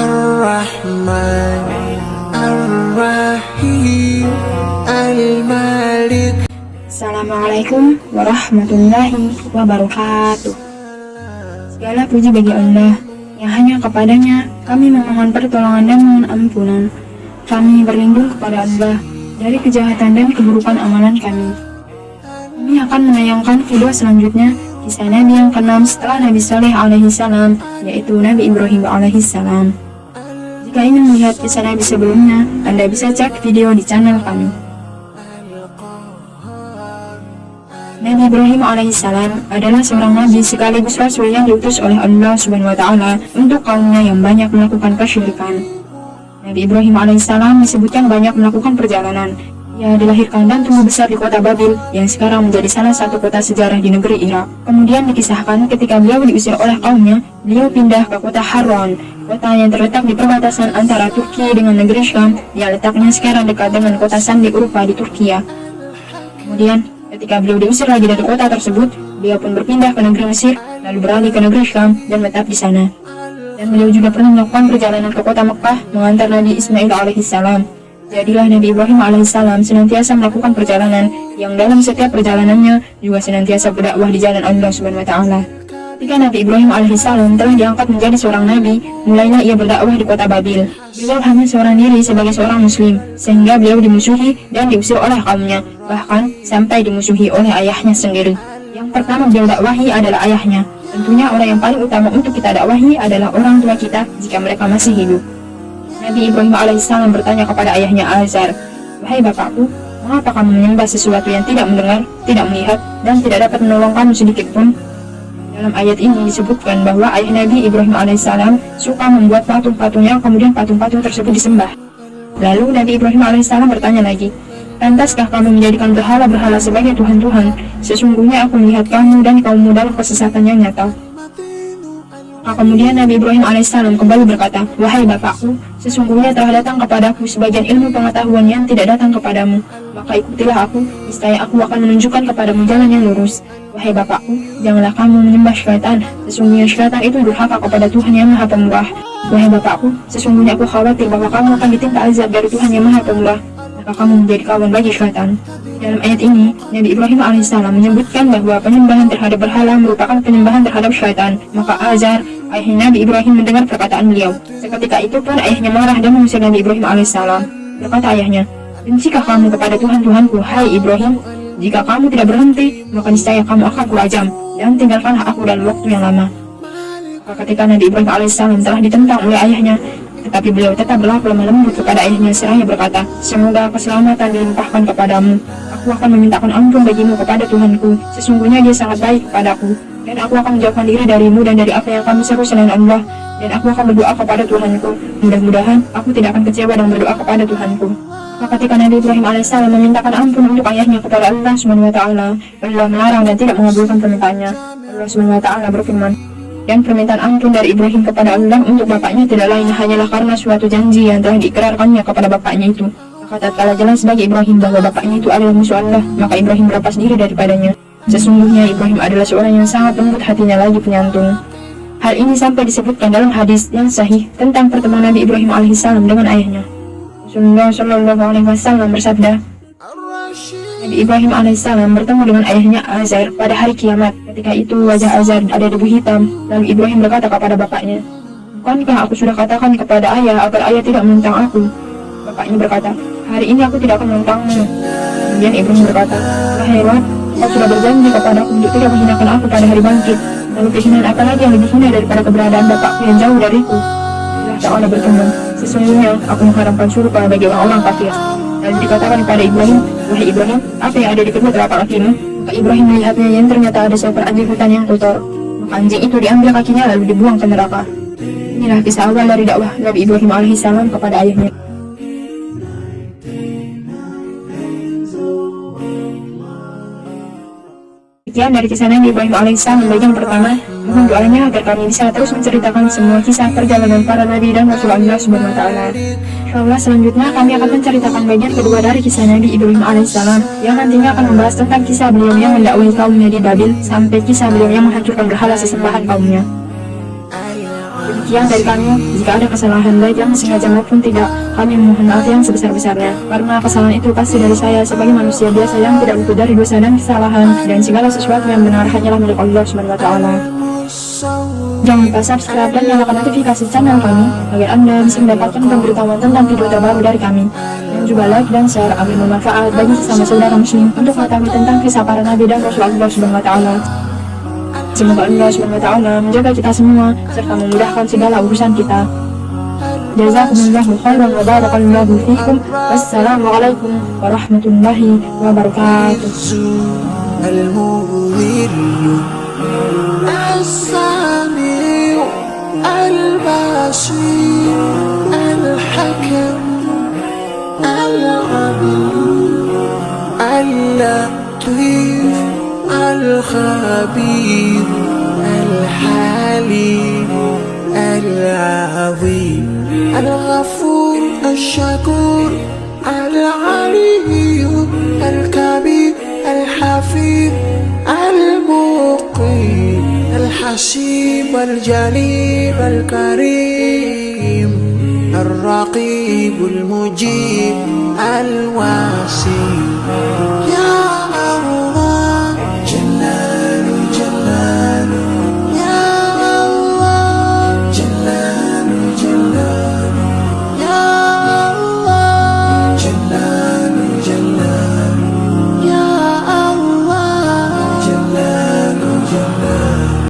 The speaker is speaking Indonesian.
Ar-Rahman Ar-Rahim Al-Malik. Assalamualaikum warahmatullahi wabarakatuh. Segala puji bagi Allah yang hanya kepadanya kami memohon pertolongan dan mohon ampunan. Kami berlindung kepada Allah dari kejahatan dan keburukan amalan kami. Kami akan menayangkan video selanjutnya kisah Nabi yang ke-6 setelah Nabi Saleh alaihissalam, yaitu Nabi Ibrahim alaihissalam. Jika ingin melihat kisah Nabi sebelumnya, Anda bisa cek video di channel kami. Nabi Ibrahim alaihissalam adalah seorang nabi sekaligus rasul yang diutus oleh Allah Subhanahu wa taala untuk kaumnya yang banyak melakukan kesyirikan. Nabi Ibrahim alaihissalam disebutkan banyak melakukan perjalanan. Ia dilahirkan dan tumbuh besar di kota Babil yang sekarang menjadi salah satu kota sejarah di negeri Irak. Kemudian dikisahkan ketika beliau diusir oleh kaumnya, beliau pindah ke kota Haran, kota yang terletak di perbatasan antara Turki dengan negeri Syam yang letaknya sekarang dekat dengan kota Sandik Urfa di Turkiya. Kemudian ketika beliau diusir lagi dari kota tersebut, beliau pun berpindah ke negeri Mesir, lalu beralih ke negeri Syam dan menetap di sana. Dan beliau juga pernah melakukan perjalanan ke kota Mekkah mengantar Nabi Ismail alaihissalam. Jadilah Nabi Ibrahim alaihissalam senantiasa melakukan perjalanan yang dalam setiap perjalanannya juga senantiasa berdakwah di jalan Allah Subhanahu wa taala. Ketika Nabi Ibrahim alaihissalam telah diangkat menjadi seorang nabi, mulailah ia berdakwah di kota Babil. Beliau hanya seorang diri sebagai seorang muslim, sehingga beliau dimusuhi dan diusir oleh kaumnya, bahkan sampai dimusuhi oleh ayahnya sendiri. Yang pertama beliau dakwahi adalah ayahnya. Tentunya orang yang paling utama untuk kita dakwahi adalah orang tua kita jika mereka masih hidup. Nabi Ibrahim alaihissalam bertanya kepada ayahnya Azar, "Wahai bapakku, mengapa kamu menyembah sesuatu yang tidak mendengar, tidak melihat, dan tidak dapat menolong kamu sedikit pun?" Dalam ayat ini disebutkan bahwa ayah Nabi Ibrahim alaihissalam suka membuat patung-patung yang kemudian patung-patung tersebut disembah. Lalu Nabi Ibrahim alaihissalam bertanya lagi, "Pantaskah kamu menjadikan berhala-berhala sebagai Tuhan-Tuhan? Sesungguhnya aku melihat kamu dan kaummu dalam kesesatan yang nyata." Kemudian Nabi Ibrahim alaihissalam kembali berkata, "Wahai bapakku, sesungguhnya telah datang kepadaku sebagian ilmu pengetahuan yang tidak datang kepadamu. Maka ikutilah aku, niscaya aku akan menunjukkan kepadamu jalan yang lurus. Wahai bapakku, janganlah kamu menyembah syaitan. Sesungguhnya syaitan itu durhaka kepada Tuhan yang Maha Pemurah. Wahai bapakku, sesungguhnya aku khawatir bahwa kamu akan ditimpa azab dari Tuhan yang Maha Pemurah, maka kamu menjadi kawan bagi syaitan." Dalam ayat ini, Nabi Ibrahim alaihissalam menyebutkan bahwa penyembahan terhadap berhala merupakan penyembahan terhadap syaitan. Maka Azar, ayah Nabi Ibrahim, mendengar perkataan beliau. Seketika itu pun ayahnya marah dan mengusir Nabi Ibrahim alaihissalam. Berkata ayahnya, "Bencikah kamu kepada Tuhan-Tuhanku, hai Ibrahim? Jika kamu tidak berhenti, maka niscaya kamu akan kurajam, dan tinggalkanlah aku dalam waktu yang lama." Maka ketika Nabi Ibrahim alaihissalam telah ditentang oleh ayahnya, tetapi beliau tetap berlaku lemah lembut kepada ayahnya seraya berkata, "Semoga keselamatan dilimpahkan kepadamu. Aku akan memintakan ampun bagimu kepada Tuhanku. Sesungguhnya dia sangat baik kepadaku. Dan aku akan menjauhkan diri darimu dan dari apa yang kamu seru selain Allah. Dan aku akan berdoa kepada Tuhanku. Mudah-mudahan aku tidak akan kecewa dan berdoa kepada Tuhanku." Maka ketika Nabi Ibrahim alaihissalam memintakan ampun untuk ayahnya kepada Allah Subhanahu wa taala, Allah melarang dan tidak mengabulkan permintaannya. Allah Subhanahu wa taala berfirman, "Dan permintaan ampun dari Ibrahim kepada Allah untuk bapaknya tidak lain hanyalah karena suatu janji yang telah diikrarkannya kepada bapaknya itu. Maka tatkala jelas bagi Ibrahim bahwa bapaknya itu adalah musuh Allah, maka Ibrahim berlepas diri daripadanya. Sesungguhnya Ibrahim adalah seorang yang sangat lembut hatinya lagi penyantun." Hal ini sampai disebutkan dalam hadis yang sahih tentang pertemuan Nabi Ibrahim alaihissalam dengan ayahnya. Rasulullah Shallallahu alaihi wasallam bersabda, Nabi Ibrahim alaihissalam bertemu dengan ayahnya Azar pada hari kiamat. Ketika itu wajah Azar ada debu hitam. Lalu Ibrahim berkata kepada bapaknya, "Bukankah aku sudah katakan kepada ayah agar ayah tidak menentang aku?" Bapaknya berkata, "Hari ini aku tidak akan menentangmu." Kemudian Ibrahim berkata, "Wahai Rabb, kau sudah berjanji kepadaku untuk tidak menghinakan aku pada hari bangkit. Lalu kehinaan apa lagi yang lebih hina daripada keberadaan bapakku yang jauh dariku?" Allah Ta'ala berfirman, "Sesungguhnya aku mengharamkan surga bagi orang-orang kafir." Lalu dikatakan kepada Ibrahim, "Wahai Ibrahim, apa yang ada di kedua telapak kakimu?" Maka Ibrahim melihatnya yang ternyata ada seekor anjing hutan yang kotor. Maka anjing itu diambil kakinya lalu dibuang ke neraka. Inilah kisah awal dari dakwah Nabi Ibrahim alaihissalam kepada ayahnya. Sekian dari kisah Nabi Ibrahim alaihissalam bagian pertama. Mohon doanya agar kami bisa terus menceritakan semua kisah perjalanan para nabi dan Rasulullah Subhanahu wa taala. Insyaallah selanjutnya kami akan menceritakan bagian kedua dari kisah Nabi Ibrahim alaihissalam yang nantinya akan membahas tentang kisah beliau yang mendakwahi kaumnya di Babil sampai kisah beliau yang menghancurkan berhala sesembahan kaumnya. Demikian dari kami, jika ada kesalahan baik yang sengaja maupun tidak, kami mohon maaf yang sebesar-besarnya. Karena kesalahan itu pasti dari saya sebagai manusia biasa yang tidak luput dari dosa dan kesalahan, dan segala sesuatu yang benar hanyalah milik Allah Subhanahu wa Ta'ala. Jangan lupa subscribe dan nyalakan notifikasi channel kami agar Anda bisa mendapatkan pemberitahuan tentang video terbaru dari kami. Dan juga like dan share agar bermanfaat bagi sesama saudara muslim untuk mengetahui tentang kisah para nabi dan rasul Allah Subhanahu wa Ta'ala. Semoga Allah Subhanahu wa Ta'ala menjaga kita semua serta memudahkan segala urusan kita. Jazakumullahu khairan wa barakallahu fikum. Wassalamualaikum warahmatullahi wabarakatuh. البصير الحكم العليم اللطيف الخبير الحليم العظيم الغفور الشكور العلي الكبير الحفيظ المقيم الحسيب الجليل الكريم الرقيب المجيب الواسع